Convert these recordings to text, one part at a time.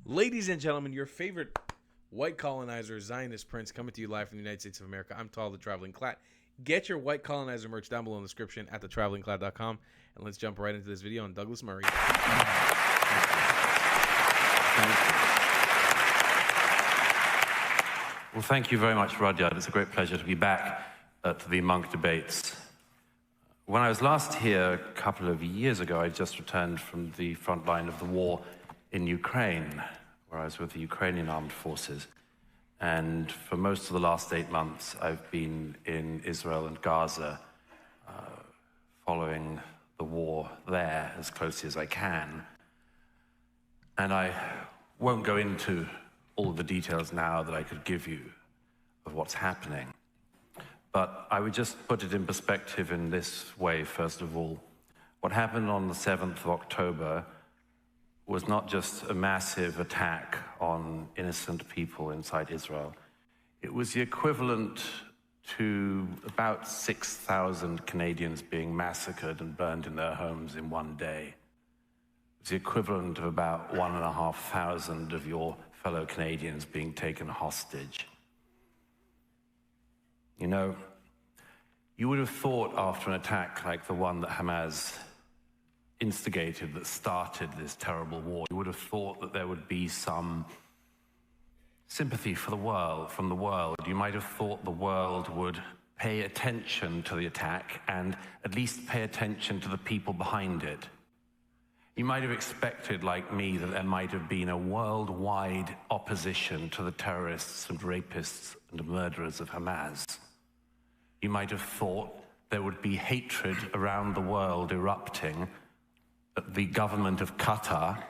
Ladies and gentlemen, your favorite white colonizer, Zionist prince, coming to you live from the United States of America. I'm Tal, the Traveling Clat. Get your white colonizer merch down below in the description at thetravelingclat.com. And let's jump right into this video on Douglas Murray. Well, thank you very much, Rudyard. It's a great pleasure to be back at the Monk debates. When I was last here a couple of years ago, I just returned from the front line of the war in Ukraine, where I was with the Ukrainian armed forces. And for most of the last 8 months, I've been in Israel and Gaza, following the war there as closely as I can. And I won't go into all of the details now that I could give you of what's happening. But I would just put it in perspective in this way, first of all. What happened on the 7th of October was not just a massive attack on innocent people inside Israel. It was the equivalent to about 6,000 Canadians being massacred and burned in their homes in one day. It was the equivalent of about 1,500 of your fellow Canadians being taken hostage. You know, you would have thought after an attack like the one that Hamas instigated, that started this terrible war, you would have thought that there would be some sympathy for the world, from the world. You might have thought the world would pay attention to the attack and at least pay attention to the people behind it. You might have expected, like me, that there might have been a worldwide opposition to the terrorists and rapists and murderers of Hamas. You might have thought there would be hatred around the world erupting at the government of Qatar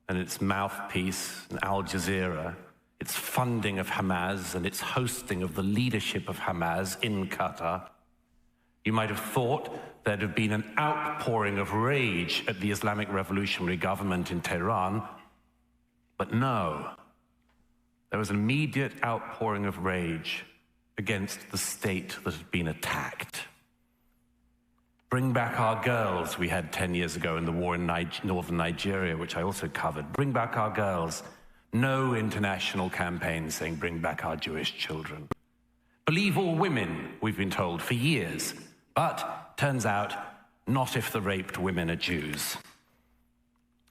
and its mouthpiece, Al Jazeera, its funding of Hamas and its hosting of the leadership of Hamas in Qatar. You might have thought there'd have been an outpouring of rage at the Islamic Revolutionary Government in Tehran, but no. There was an immediate outpouring of rage against the state that had been attacked. Bring back our girls, we had 10 years ago in the war in northern Nigeria, which I also covered. Bring back our girls. No international campaign saying bring back our Jewish children. Believe all women, we've been told for years. But turns out, not if the raped women are Jews.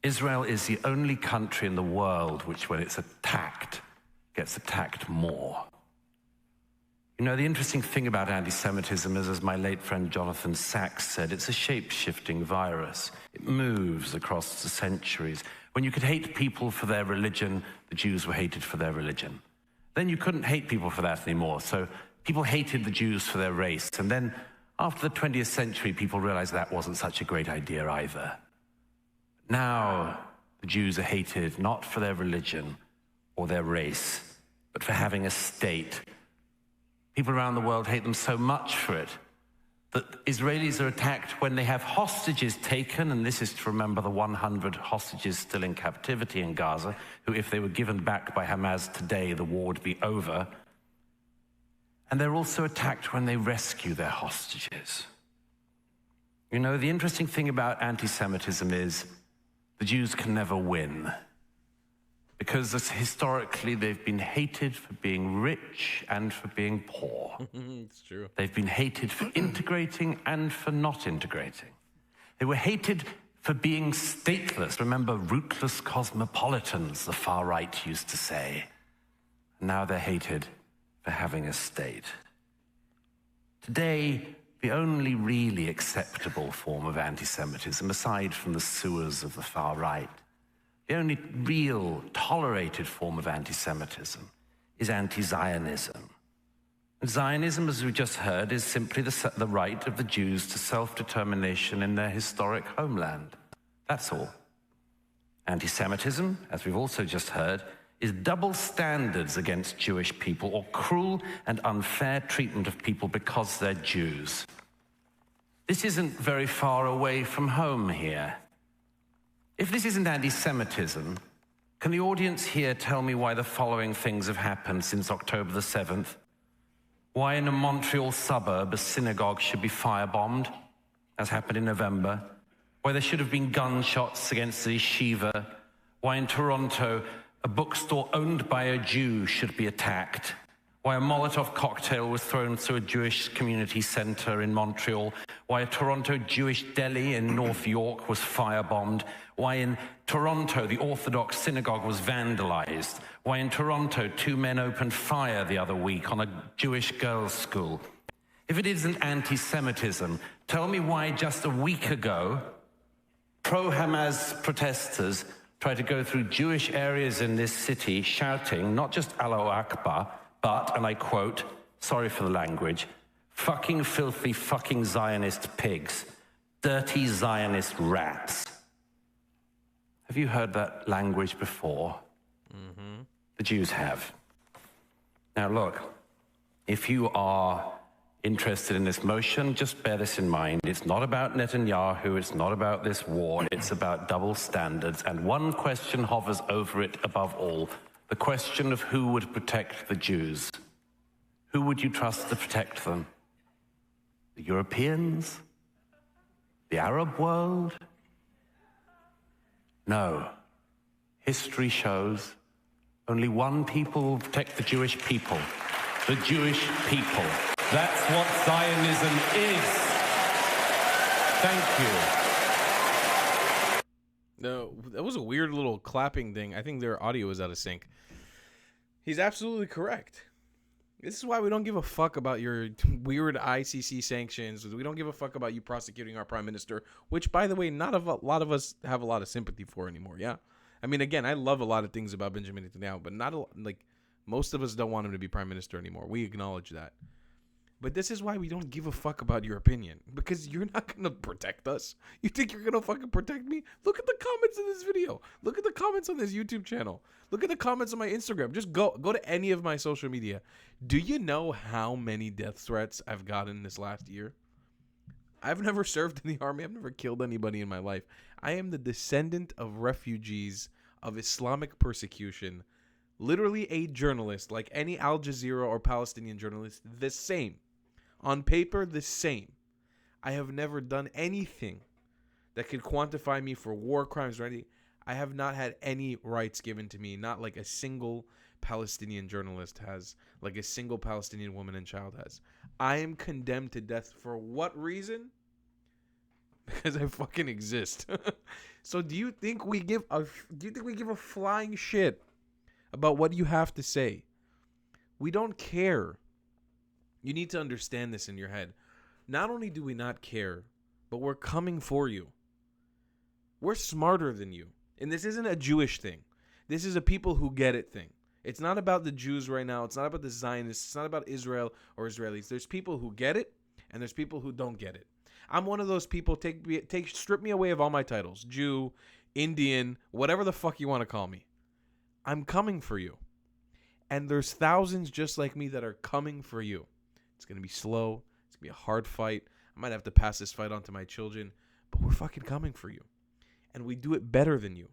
Israel is the only country in the world which, when it's attacked, gets attacked more. You know, the interesting thing about anti-Semitism is, as my late friend Jonathan Sachs said, it's a shape-shifting virus. It moves across the centuries. When you could hate people for their religion, the Jews were hated for their religion. Then you couldn't hate people for that anymore, so people hated the Jews for their race. And then after the 20th century, people realized that wasn't such a great idea either. Now, the Jews are hated not for their religion or their race, but for having a state. People around the world hate them so much for it that Israelis are attacked when they have hostages taken, and this is to remember the 100 hostages still in captivity in Gaza, who, if they were given back by Hamas today, the war would be over. And they're also attacked when they rescue their hostages. You know, the interesting thing about anti-Semitism is the Jews can never win, because historically they've been hated for being rich and for being poor. It's true. They've been hated for integrating and for not integrating. They were hated for being stateless. Remember, rootless cosmopolitans, the far right used to say. And now they're hated for having a state. Today, the only really acceptable form of anti-Semitism, aside from the sewers of the far right, the only real tolerated form of anti-Semitism is anti-Zionism. And Zionism, as we just heard, is simply the right of the Jews to self-determination in their historic homeland. That's all. Anti-Semitism, as we've also just heard, is double standards against Jewish people, or cruel and unfair treatment of people because they're Jews. This isn't very far away from home here. If this isn't anti-Semitism, can the audience here tell me why the following things have happened since October the 7th? Why in a Montreal suburb a synagogue should be firebombed, as happened in November? Why there should have been gunshots against the yeshiva Why in Toronto, a bookstore owned by a Jew should be attacked. Why a Molotov cocktail was thrown through a Jewish community center in Montreal. Why a Toronto Jewish deli in North York was firebombed. Why in Toronto the Orthodox synagogue was vandalized. Why in Toronto 2 men opened fire the other week on a Jewish girls' school. If it isn't anti-Semitism, tell me why just a week ago pro-Hamas protesters tried to go through Jewish areas in this city shouting not just Allahu Akbar, but, and I quote, sorry for the language, fucking filthy fucking Zionist pigs, dirty Zionist rats. Have you heard that language before? Mm-hmm. The Jews have. Now look, if you are interested in this motion, just bear this in mind. It's not about Netanyahu, it's not about this war, it's about double standards, and one question hovers over it above all. The question of who would protect the Jews. Who would you trust to protect them? The Europeans? The Arab world? No. History shows only one people will protect the Jewish people. The Jewish people. That's what Zionism is. Thank you. No, that was a weird little clapping thing. I think their audio was out of sync. He's absolutely correct. This is why we don't give a fuck about your weird ICC sanctions. We don't give a fuck about you prosecuting our prime minister, which, by the way, not a lot of us have a lot of sympathy for anymore. Yeah, I mean, again, I love a lot of things about Benjamin Netanyahu, but like most of us don't want him to be prime minister anymore. We acknowledge that. But this is why we don't give a fuck about your opinion, because you're not going to protect us. You think you're going to fucking protect me? Look at the comments in this video. Look at the comments on this YouTube channel. Look at the comments on my Instagram. Just go to any of my social media. Do you know how many death threats I've gotten this last year? I've never served in the army. I've never killed anybody in my life. I am the descendant of refugees of Islamic persecution. Literally a journalist, like any Al Jazeera or Palestinian journalist, the same. On paper, the same. I have never done anything that could quantify me for war crimes or anything. I have not had any rights given to me, not like a single Palestinian journalist has, like a single Palestinian woman and child has. I am condemned to death for what reason? Because I fucking exist. So do you think we give a flying shit about what you have to say? We don't care. You need to understand this in your head. Not only do we not care, but we're coming for you. We're smarter than you. And this isn't a Jewish thing. This is a people who get it thing. It's not about the Jews right now. It's not about the Zionists. It's not about Israel or Israelis. There's people who get it, and there's people who don't get it. I'm one of those people. Strip me away of all my titles. Jew, Indian, whatever the fuck you want to call me. I'm coming for you. And there's thousands just like me that are coming for you. It's going to be slow. It's going to be a hard fight. I might have to pass this fight on to my children. But we're fucking coming for you. And we do it better than you.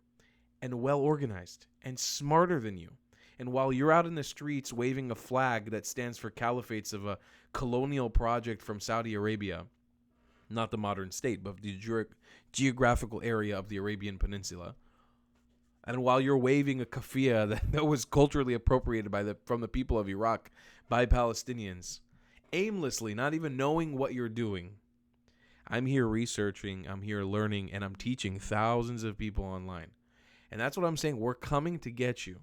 And well organized. And smarter than you. And while you're out in the streets waving a flag that stands for caliphates of a colonial project from Saudi Arabia, not the modern state, but the geographical area of the Arabian Peninsula, and while you're waving a kafia that was culturally appropriated from the people of Iraq by Palestinians, aimlessly, not even knowing what you're doing, I'm here researching, I'm here learning, and I'm teaching thousands of people online. And that's what I'm saying. We're coming to get you.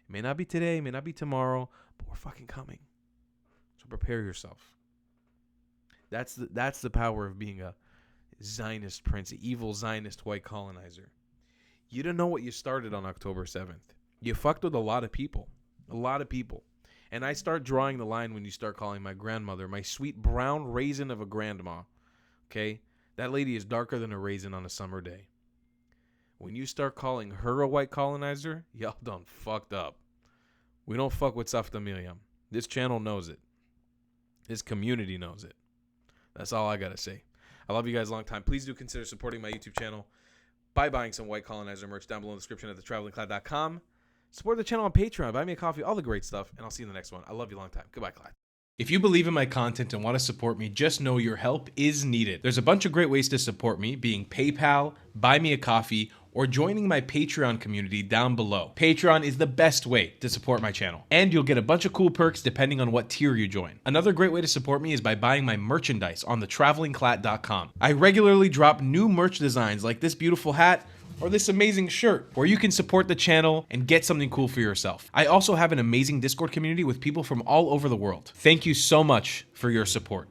It may not be today, it may not be tomorrow, but we're fucking coming. So prepare yourself. That's the power of being a Zionist prince, an evil Zionist white colonizer. You don't know what you started on October 7th. You fucked with a lot of people. A lot of people. And I start drawing the line when you start calling my grandmother, my sweet brown raisin of a grandma. Okay? That lady is darker than a raisin on a summer day. When you start calling her a white colonizer, y'all done fucked up. We don't fuck with Safta Miliam. This channel knows it. This community knows it. That's all I gotta say. I love you guys a long time. Please do consider supporting my YouTube channel by buying some white colonizer merch down below in the description at thetravelingclad.com. Support the channel on Patreon. Buy me a coffee. All the great stuff. And I'll see you in the next one. I love you a long time. Goodbye, Clyde. If you believe in my content and want to support me, just know your help is needed. There's a bunch of great ways to support me, being PayPal, Buy Me a Coffee, or joining my Patreon community down below. Patreon is the best way to support my channel, and you'll get a bunch of cool perks depending on what tier you join. Another great way to support me is by buying my merchandise on thetravelingclat.com. I regularly drop new merch designs like this beautiful hat or this amazing shirt, where you can support the channel and get something cool for yourself. I also have an amazing Discord community with people from all over the world. Thank you so much for your support.